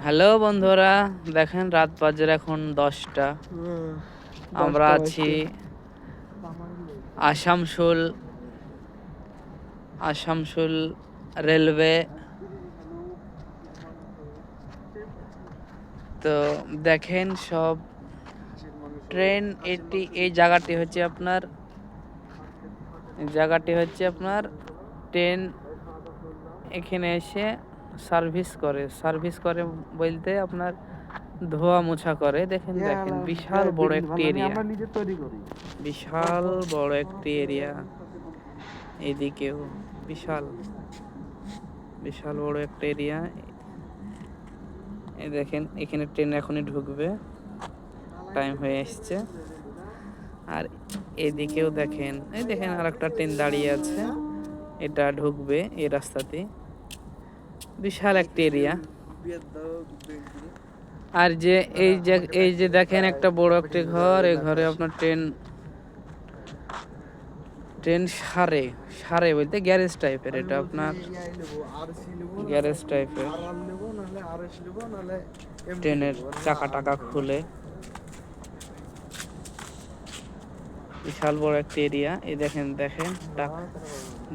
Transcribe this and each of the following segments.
Hello বন্ধুরা, দেখেন রাত বাজে এখন 10টা। আমরা আছি আসানসোল আসানসোল রেলওয়ে। তো দেখেন সব ট্রেন, এই জায়গাটি হচ্ছে আপনার ট্রেন এখানে এসে সার্ভিস করে বলতে আপনার ধোয়া মোছা করে। দেখেন বিশাল বড় একটি এরিয়া, বিশাল বড় একটি এরিয়া। এদিকেও বিশাল বিশাল বড় একটা এরিয়া। এই দেখেন এখানে ট্রেন এখনই ঢুকবে, টাইম হয়ে এসছে। আর এদিকেও দেখেন, এই দেখেন আর একটা ট্রেন দাঁড়িয়ে আছে, এটা ঢুকবে এই রাস্তাতে। বিশাল একটা এরিয়া। আর যে এই যে দেখেন একটা বড় একটা ঘর, এই ঘরে আপনার ট্রেন সারে বলতে গ্যারেজ টাইপের, এটা আপনার গ্যারেজ টাইপের। ট্রেনের চাকা টাকা খুলে, বিশাল বড় একটা এরিয়া। এই দেখেন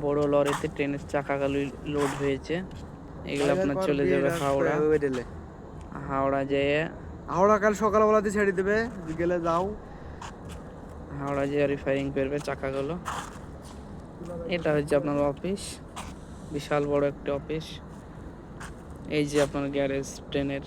বড় লরিতে ট্রেনের চাকাগুলো লোড হয়েছে। এগুলো আপনার চলে যাবে হাওড়া যেয়ে কাল সকালবেলাতে ছেড়ে দেবে, বিকেলে যাও হাওড়া যেয়ে রিফারিং করবে চাকাগুলো। এটা হচ্ছে আপনার অফিস, বিশাল বড় একটা অফিস। এই যে আপনার গ্যারেজ ট্রেনের।